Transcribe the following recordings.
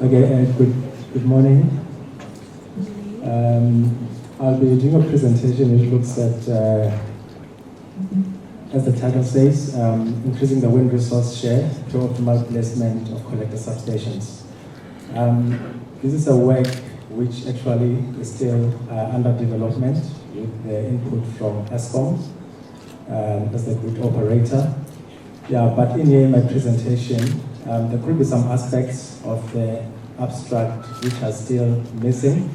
Okay, good morning. I'll be doing a presentation which looks at, as the title says, increasing the wind resource share through optimal placement of collector substations. This is a work which actually is still under development with the input from Eskom as the grid operator. Yeah, but in here in my presentation, there could be some aspects of the abstract which are still missing,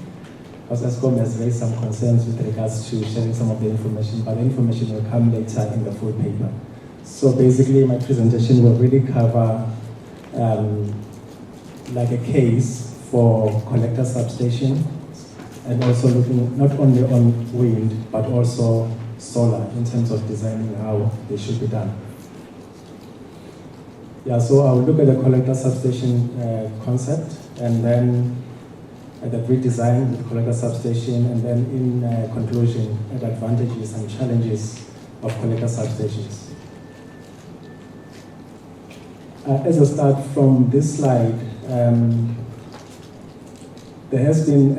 because Eskom has raised some concerns with regards to sharing some of the information, but the information will come later in the full paper. So basically, my presentation will really cover like a case for collector substation, and also looking not only on wind, but also solar in terms of designing how they should be done. Yeah, so I will look at the collector substation concept, and then at the grid design with collector substation, and then in conclusion at advantages and challenges of collector substations. As I start from this slide, there has been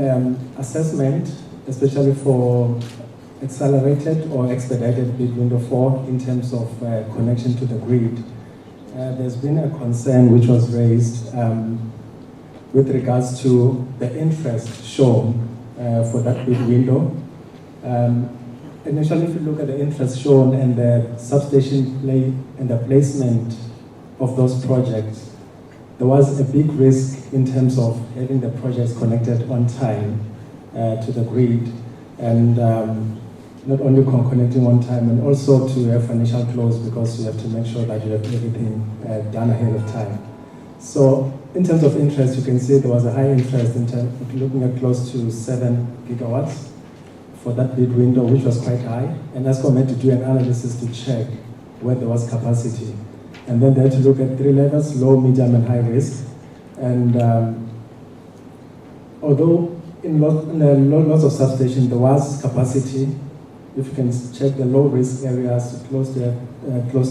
assessment, especially for accelerated or expedited bid window 4 in terms of connection to the grid. There's been a concern which was raised with regards to the interest shown for that bid window. Initially, if you look at the interest shown and the substation play and the placement of those projects, there was a big risk in terms of having the projects connected on time to the grid, and not only connecting on time, and also to have financial close, because you have to make sure that you have everything done ahead of time. So in terms of interest, you can see there was a high interest in terms of looking at close to 7 gigawatts for that bid window, which was quite high. And Eskom had to do an analysis to check where there was capacity. And then they had to look at 3 levels: low, medium, and high risk. And although in lots of substations there was capacity, if you can check the low risk areas, close to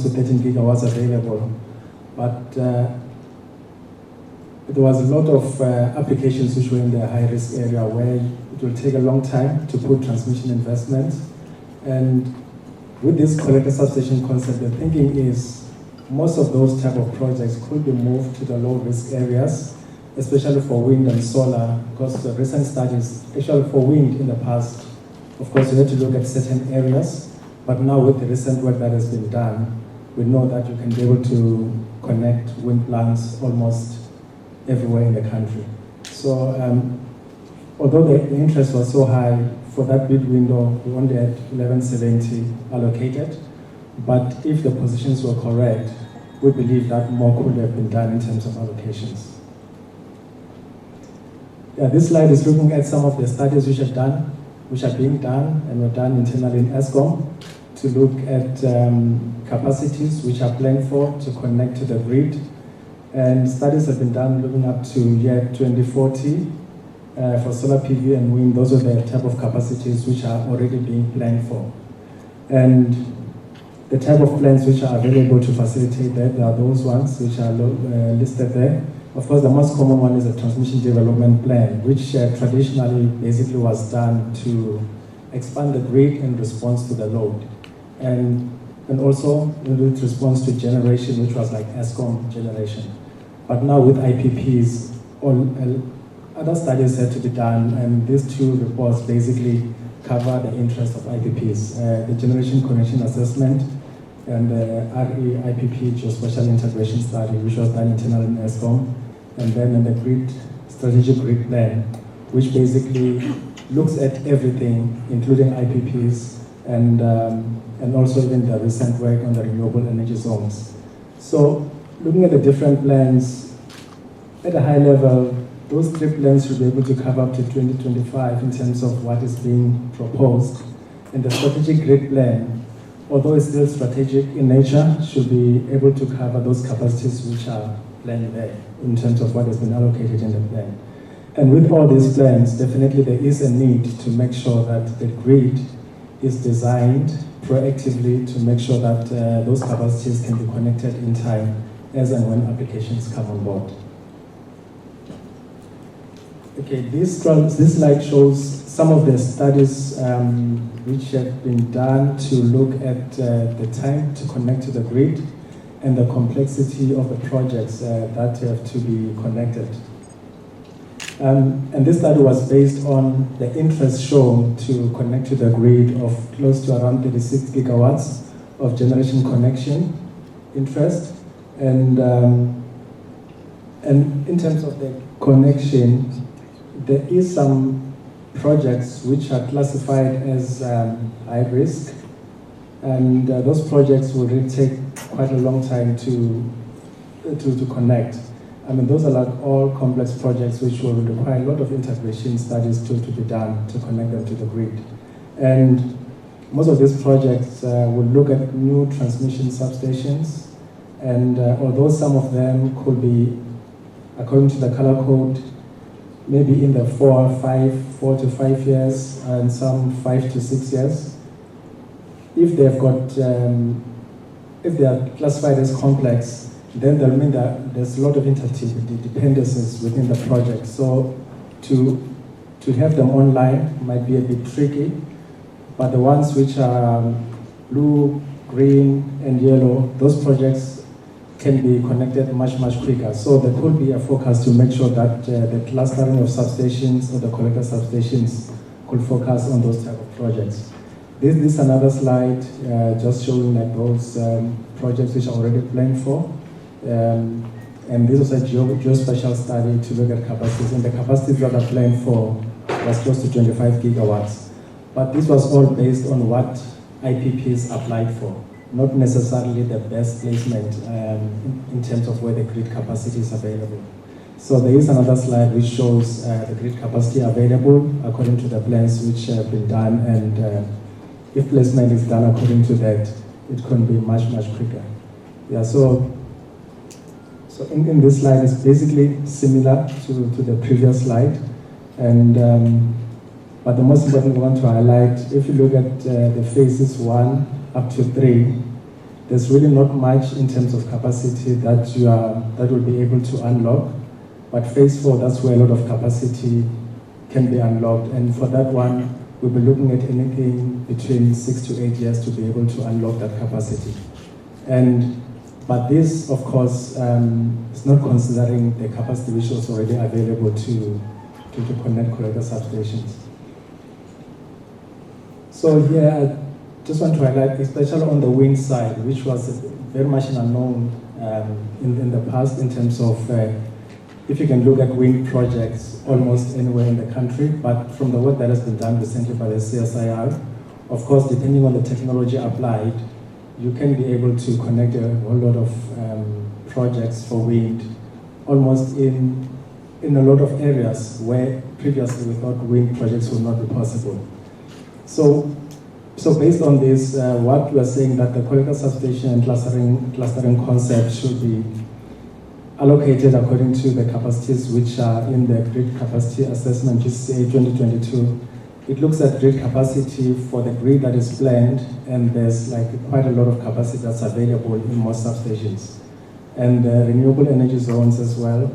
13 gigawatts available. But there was a lot of applications which were in the high risk area where it will take a long time to put transmission investment. And with this collector substation concept, the thinking is most of those type of projects could be moved to the low risk areas, especially for wind and solar, because the recent studies, actually for wind in the past, of course, you had to look at certain areas, but now with the recent work that has been done, we know that you can be able to connect wind plants almost everywhere in the country. So although the interest was so high for that bid window, we only had 1170 allocated, but if the positions were correct, we believe that more could have been done in terms of allocations. Yeah, this slide is looking at some of the studies which are being done and were done internally in Eskom to look at capacities which are planned for to connect to the grid. And studies have been done looking up to year 2040 for solar PV and wind. Those are the type of capacities which are already being planned for. And the type of plans which are available to facilitate that, there are those ones which are listed there. Of course, the most common one is a transmission development plan, which traditionally basically was done to expand the grid in response to the load. And also with response to generation, which was like Eskom generation. But now with IPPs, other studies had to be done, and these 2 reports basically cover the interest of IPPs, the generation connection assessment and the RE-IPP geospatial integration study, which was done internally in Eskom, and then in the grid, strategic grid plan, which basically looks at everything, including IPPs, and also even the recent work on the renewable energy zones. So looking at the different plans, at a high level, those 3 plans should be able to cover up to 2025 in terms of what is being proposed. And the strategic grid plan, although it's still strategic in nature, should be able to cover those capacities which are planned there in terms of what has been allocated in the plan. And with all these plans, definitely there is a need to make sure that the grid is designed proactively to make sure that those capacities can be connected in time as and when applications come on board. Okay, this slide shows some of the studies which have been done to look at the time to connect to the grid and the complexity of the projects that have to be connected. And this study was based on the interest shown to connect to the grid of close to around 36 gigawatts of generation connection interest. And in terms of the connection, there is some projects which are classified as high risk, and those projects will really take quite a long time to connect. I mean, those are like all complex projects which will require a lot of integration studies to be done to connect them to the grid. And most of these projects will look at new transmission substations, and although some of them could be, according to the color code, maybe in the 4 to 5 years, and some 5 to 6 years, if they've got, if they are classified as complex, then that means that there's a lot of interdependencies within the project. So to have them online might be a bit tricky, but the ones which are blue, green, and yellow, those projects can be connected much quicker. So there could be a focus to make sure that the clustering of substations or the collector substations could focus on those type of projects. This is another slide just showing like those projects which are already planned for. And this was a geospatial study to look at capacities, and the capacities that are planned for was close to 25 gigawatts. But this was all based on what IPPs applied for, not necessarily the best placement in terms of where the grid capacity is available. So there is another slide which shows the grid capacity available according to the plans which have been done, and if placement is done according to that, it can be much quicker. Yeah, so in this slide is basically similar to the previous slide, and but the most important one to highlight, if you look at the phases 1 up to 3, there's really not much in terms of capacity that will be able to unlock. But phase 4, that's where a lot of capacity can be unlocked, and for that one, we'll be looking at anything between 6 to 8 years to be able to unlock that capacity. But this, of course, is not considering the capacity which is already available to connect collector substations. So here, I just want to highlight, especially on the wind side, which was very much an unknown in the past in terms of if you can look at wind projects almost anywhere in the country, but from the work that has been done recently by the CSIR, of course, depending on the technology applied, you can be able to connect a whole lot of projects for wind, almost in a lot of areas where previously we thought wind projects would not be possible. So based on this, what we are saying that the collector substation and clustering concept should be allocated according to the capacities which are in the grid capacity assessment, GCA 2022. It looks at grid capacity for the grid that is planned, and there's like quite a lot of capacity that's available in most substations. And renewable energy zones as well.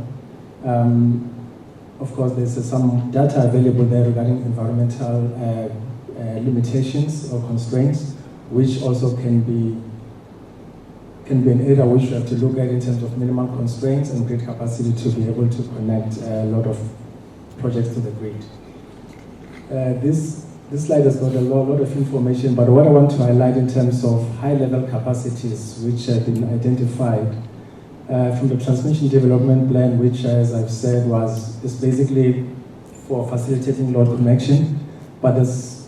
Of course, there's some data available there regarding environmental limitations or constraints, which also can be an area which we have to look at in terms of minimum constraints and grid capacity to be able to connect a lot of projects to the grid. This slide has got a lot of information, but what I want to highlight in terms of high-level capacities which have been identified from the transmission development plan, which, as I've said, is basically for facilitating load connection, but there's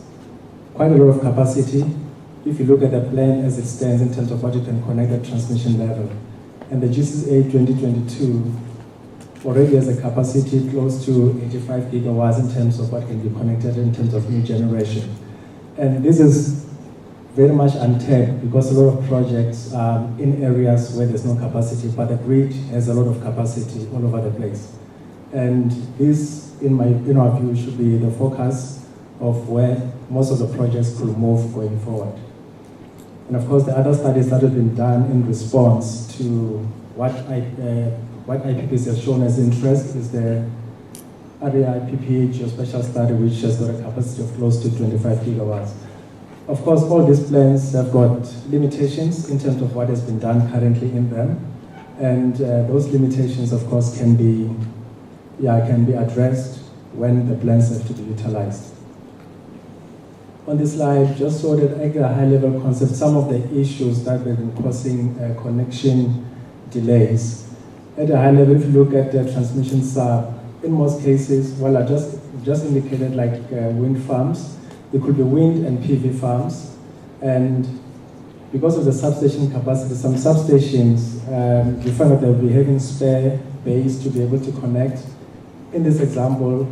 quite a lot of capacity if you look at the plan as it stands in terms of what you can connect at transmission level. And the GCA 2022 already has a capacity close to 85 gigawatts in terms of what can be connected in terms of new generation. And this is very much untapped because a lot of projects are in areas where there's no capacity, but the grid has a lot of capacity all over the place. And this, in our view, should be the focus of where most of the projects could move going forward. And of course, the other studies that have been done in response to what IPPs have shown as interest is the REIPP geospatial study, which has got a capacity of close to 25 gigawatts. Of course, all these plans have got limitations in terms of what has been done currently in them. And those limitations, of course, can be addressed when the plans have to be utilized. On this slide, just so that at a high-level concept, some of the issues that have been causing connection delays. At a high level, if you look at the transmission sub, in most cases, well, I just indicated like wind farms. There could be wind and PV farms, and because of the substation capacity, some substations, you find that they'll be having spare bays to be able to connect. In this example,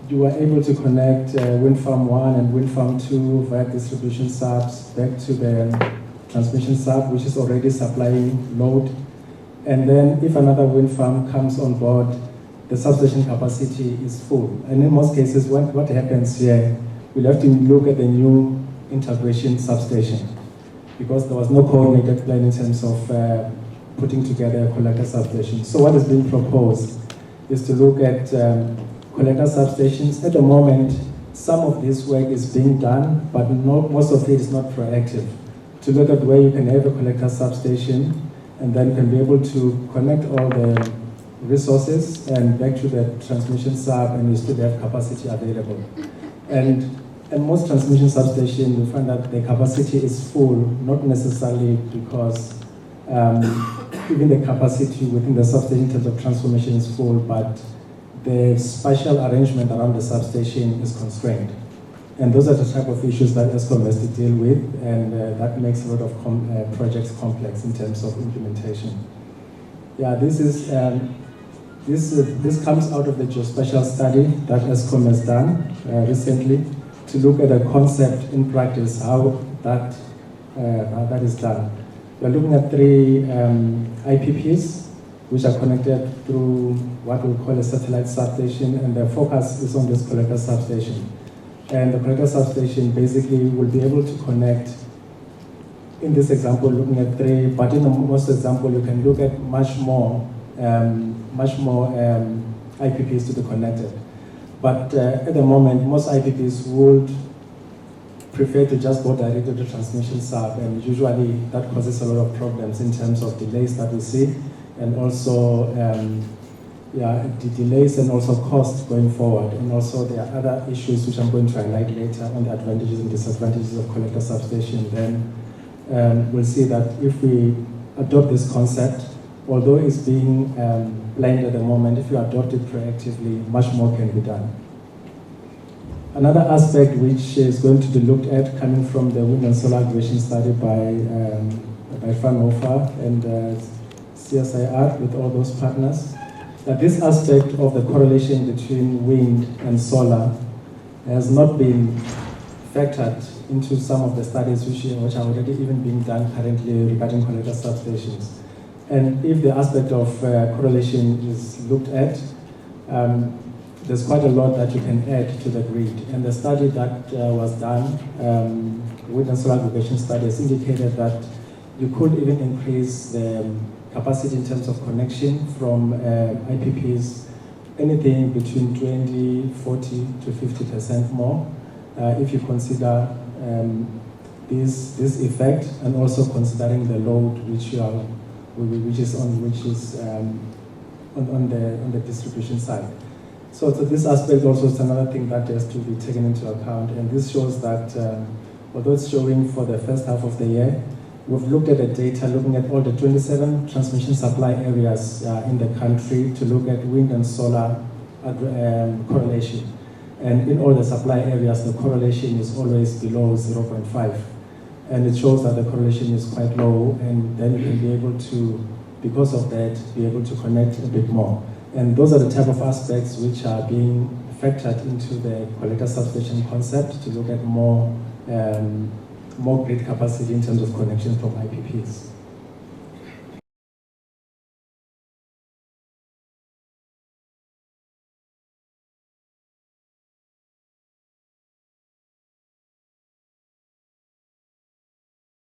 you are able to connect wind farm 1 and wind farm 2 via distribution subs back to the transmission sub, which is already supplying load. And then if another wind farm comes on board, the substation capacity is full. And in most cases, what happens here, we'll have to look at the new integration substation, because there was no coordinated plan in terms of putting together a collector substation. So what is being proposed is to look at collector substations. At the moment, some of this work is being done, but most of it is not proactive. To look at where you can have a collector substation, and then you can be able to connect all the resources and back to the transmission sub, and you still have capacity available. And most transmission substations, you find that the capacity is full, not necessarily because even the capacity within the substation in terms of transformation is full, but the spatial arrangement around the substation is constrained. And those are the type of issues that ESCOM has to deal with, and that makes a lot of projects complex in terms of implementation. Yeah, this comes out of the geospatial study that ESCOM has done recently to look at a concept in practice, how that is done. We're looking at 3 IPPs, which are connected through what we call a satellite substation, and the focus is on this collector substation. And the collector substation basically will be able to connect, in this example, looking at 3, but in the most example, you can look at much more IPPs to be connected. But at the moment, most IPPs would prefer to just go directly to the transmission sub, and usually that causes a lot of problems in terms of delays that we see, and also the delays and also cost going forward. And also there are other issues which I'm going to highlight later on the advantages and disadvantages of collector substation. Then we'll see that if we adopt this concept, although it's being planned at the moment, if you adopt it proactively, much more can be done. Another aspect which is going to be looked at, coming from the wind and solar aggregation study by Fraunhofer and CSIR with all those partners, that this aspect of the correlation between wind and solar has not been factored into some of the studies which are already even being done currently regarding collector substations. And if the aspect of correlation is looked at, there's quite a lot that you can add to the grid. And the study that was done, wind and solar aggregation studies, indicated that you could even increase the capacity in terms of connection from IPPs, anything between 20, 40 to 50% more, if you consider this effect, and also considering the load which is on the distribution side. So this aspect also is another thing that has to be taken into account, and this shows that although it's showing for the first half of the year, we've looked at the data, looking at all the 27 transmission supply areas in the country to look at wind and solar correlation. And in all the supply areas, the correlation is always below 0.5. And it shows that the correlation is quite low, and then you can be able to, because of that, be able to connect a bit more. And those are the type of aspects which are being factored into the collector substation concept to look at more grid capacity in terms of connections from IPPs.